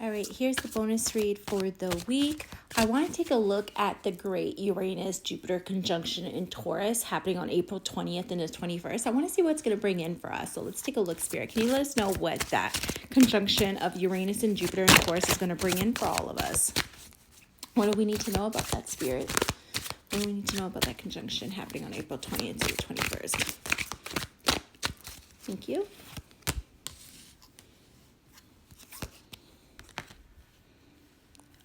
All right, here's the bonus read for the week. I want to take a look at the great Uranus-Jupiter conjunction in Taurus happening on April 20th and the 21st. I want to see what it's going to bring in for us. So let's take a look, Spirit. Can you let us know what that conjunction of Uranus and Jupiter in Taurus is going to bring in for all of us? What do we need to know about that, Spirit? What do we need to know about that conjunction happening on April 20th to the 21st? Thank you.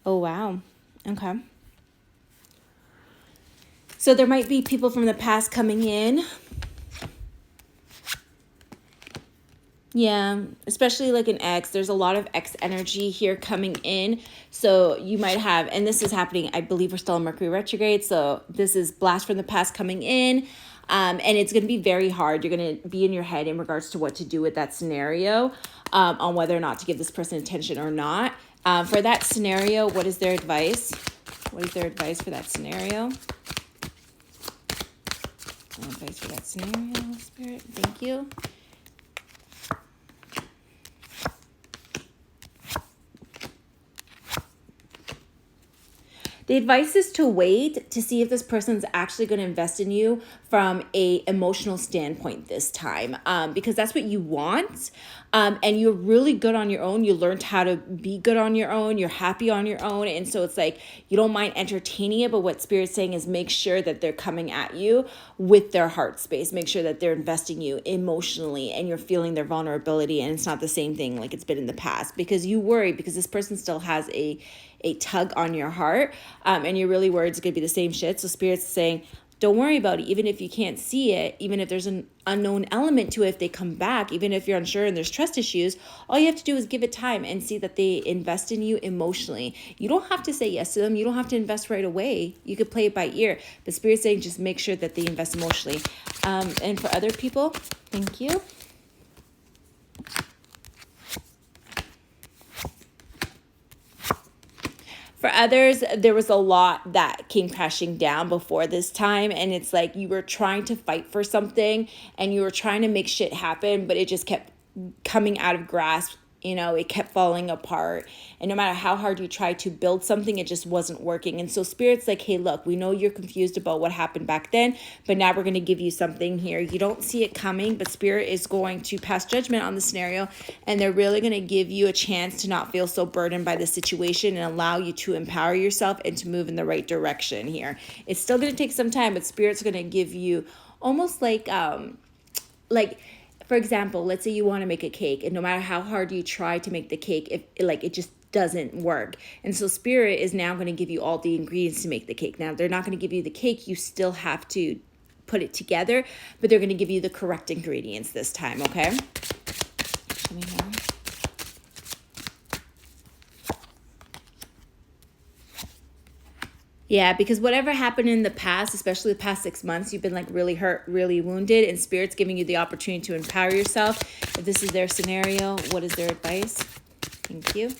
Oh, wow. Okay. So there might be people from the past coming in. Yeah, especially like an ex. There's a lot of ex energy here coming in. So you might have, and this is happening, I believe we're still in Mercury retrograde. So this is blast from the past coming in. And it's going to be very hard. You're going to be in your head in regards to what to do with that scenario, on whether or not to give this person attention or not. For that scenario, what is their advice? What is their advice for that scenario? Advice for that scenario, Spirit. Thank you. The advice is to wait to see if this person's actually going to invest in you from a emotional standpoint this time, because that's what you want. And you're really good on your own. You learned how to be good on your own. You're happy on your own. And so it's like you don't mind entertaining it. But what Spirit's saying is make sure that they're coming at you with their heart space. Make sure that they're investing you emotionally and you're feeling their vulnerability. And it's not the same thing like it's been in the past, because you worry because this person still has a tug on your heart, and you're really worried it's going to be the same shit. So Spirit's saying, don't worry about it. Even if you can't see it, even if there's an unknown element to it, if they come back, even if you're unsure and there's trust issues, all you have to do is give it time and see that they invest in you emotionally. You don't have to say yes to them. You don't have to invest right away. You could play it by ear. But Spirit's saying just make sure that they invest emotionally. And for other people, thank you. For others, there was a lot that came crashing down before this time. And it's like you were trying to fight for something and you were trying to make shit happen, but it just kept coming out of grasp. You know, it kept falling apart. And no matter how hard you tried to build something, it just wasn't working. And so Spirit's like, hey, look, we know you're confused about what happened back then, but now we're going to give you something here. You don't see it coming, but Spirit is going to pass judgment on the scenario. And they're really going to give you a chance to not feel so burdened by the situation and allow you to empower yourself and to move in the right direction here. It's still going to take some time, but Spirit's going to give you almost like, for example, let's say you want to make a cake, and no matter how hard you try to make the cake, it just doesn't work. And so Spirit is now going to give you all the ingredients to make the cake. Now, they're not going to give you the cake. You still have to put it together, but they're going to give you the correct ingredients this time, okay? Show me more. Yeah, because whatever happened in the past, especially the past 6 months, you've been like really hurt, really wounded, and Spirit's giving you the opportunity to empower yourself. If this is their scenario, what is their advice? Thank you.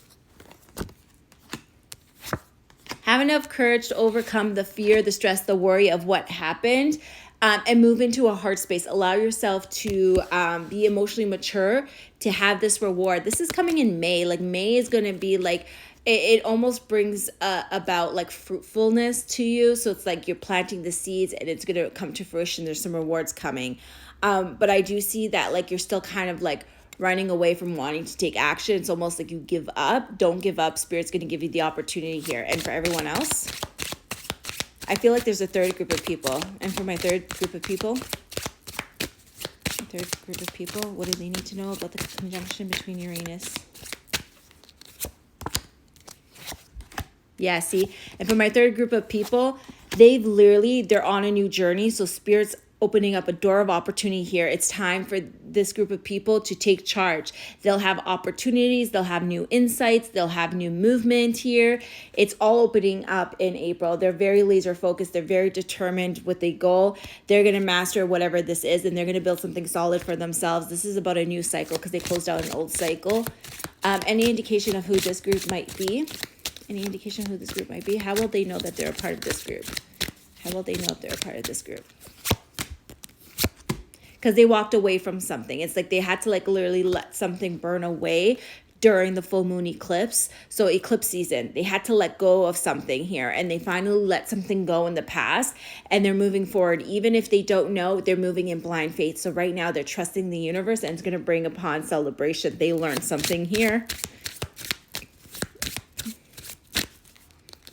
Have enough courage to overcome the fear, the stress, the worry of what happened, and move into a heart space. Allow yourself to be emotionally mature to have this reward. This is coming in May. Like May is going to be like, it almost brings about like fruitfulness to you. So it's like you're planting the seeds and it's going to come to fruition. There's some rewards coming. But I do see that like you're still kind of like running away from wanting to take action. It's almost like you give up. Don't give up. Spirit's going to give you the opportunity here. And for everyone else, I feel like there's a third group of people. And for my third group of people, what do they need to know about the conjunction between Uranus? Yeah, see? And for my third group of people, they're on a new journey. So Spirit's opening up a door of opportunity here. It's time for this group of people to take charge. They'll have opportunities. They'll have new insights. They'll have new movement here. It's all opening up in April. They're very laser focused. They're very determined with a goal. They're going to master whatever this is, and they're going to build something solid for themselves. This is about a new cycle because they closed out an old cycle. Any indication of who this group might be? Any indication who this group might be? How will they know that they're a part of this group? How will they know if they're a part of this group? Because they walked away from something. It's like they had to like literally let something burn away during the full moon eclipse. So eclipse season, they had to let go of something here, and they finally let something go in the past, and they're moving forward. Even if they don't know, they're moving in blind faith. So right now they're trusting the universe, and it's going to bring upon celebration. They learned something here.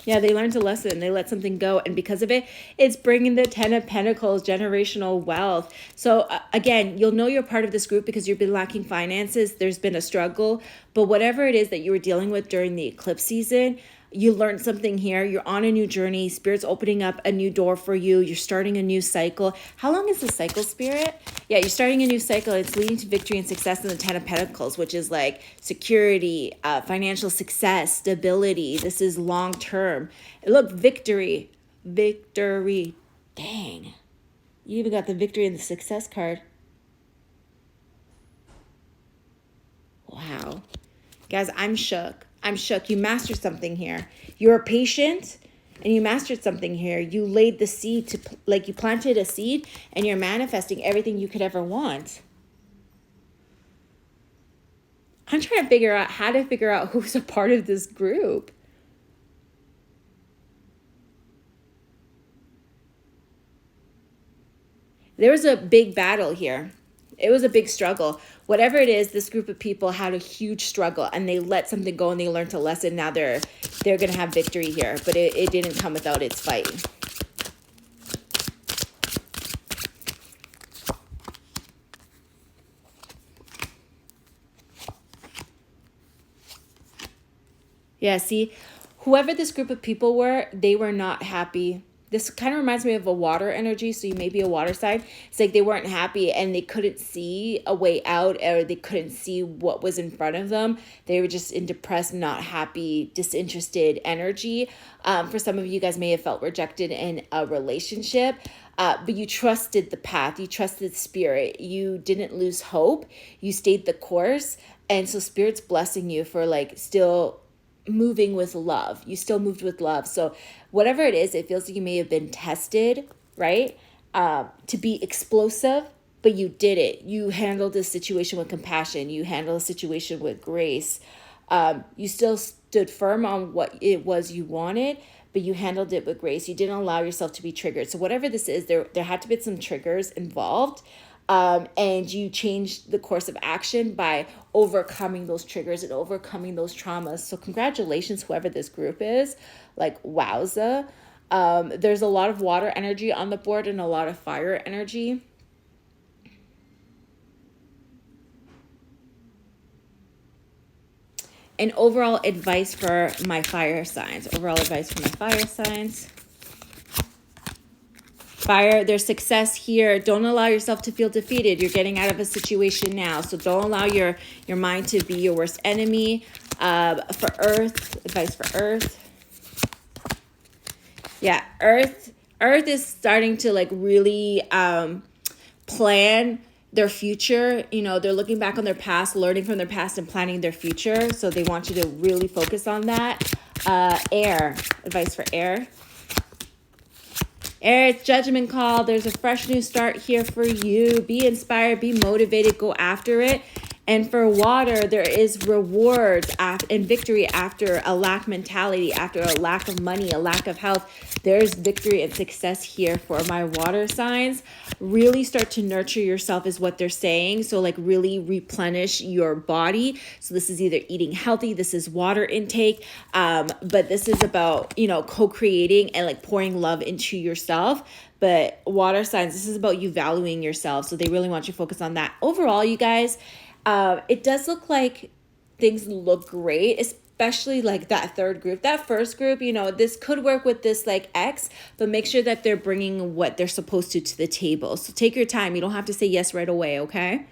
Yeah, they learned a lesson. They let something go. And because of it, it's bringing the 10 of Pentacles, generational wealth. So again, you'll know you're part of this group because you've been lacking finances. There's been a struggle. But whatever it is that you were dealing with during the eclipse season, you learned something here. You're on a new journey. Spirit's opening up a new door for you. You're starting a new cycle. How long is the cycle, Spirit? Yeah, you're starting a new cycle. It's leading to victory and success in the 10 of Pentacles, which is like security, financial success, stability. This is long term. Look, victory. Victory. Dang. You even got the victory and the success card. Wow. Guys, I'm shook. I'm shook. You mastered something here. You're patient and you mastered something here. You laid the seed to, like, you planted a seed and you're manifesting everything you could ever want. I'm trying to figure out how to figure out who's a part of this group. There was a big battle here. It was a big struggle. Whatever it is, this group of people had a huge struggle and they let something go and they learned a lesson. Now they're going to have victory here, but it didn't come without its fight. Yeah, see, whoever this group of people were, they were not happy. This kind of reminds me of a water energy, so you may be a water sign. It's like they weren't happy and they couldn't see a way out, or they couldn't see what was in front of them. They were just in depressed, not happy, disinterested energy. For some of you guys may have felt rejected in a relationship, but you trusted the path. You trusted spirit. You didn't lose hope. You stayed the course. And so spirit's blessing you for like still moving with love. You still moved with love. So whatever it is, it feels like you may have been tested, right? To be explosive, but you did it. You handled this situation with compassion. You handled the situation with grace. You still stood firm on what it was you wanted, but you handled it with grace. You didn't allow yourself to be triggered. So whatever this is, there had to be some triggers involved. And you changed the course of action by overcoming those triggers and overcoming those traumas. So congratulations, whoever this group is. Like, wowza. There's a lot of water energy on the board and a lot of fire energy. And overall advice for my fire signs. Fire, there's success here. Don't allow yourself to feel defeated. You're getting out of a situation now. So don't allow your mind to be your worst enemy. For Earth, advice for Earth. Yeah, Earth is starting to like really plan their future. You know, they're looking back on their past, learning from their past and planning their future. So they want you to really focus on that. Air, advice for air. Air, it's judgment call. There's a fresh new start here for you. Be inspired, be motivated, go after it. And for water, there is rewards and victory after a lack mentality, after a lack of money, a lack of health. There's victory and success here for my water signs. Really start to nurture yourself is what they're saying. So like really replenish your body. So this is either eating healthy, this is water intake, but this is about, you know, co-creating and like pouring love into yourself. But water signs, this is about you valuing yourself. So they really want you to focus on that. Overall, you guys, it does look like things look great, especially like that third group. That first group, you know, this could work with this like X, but make sure that they're bringing what they're supposed to the table. So take your time. You don't have to say yes right away, okay?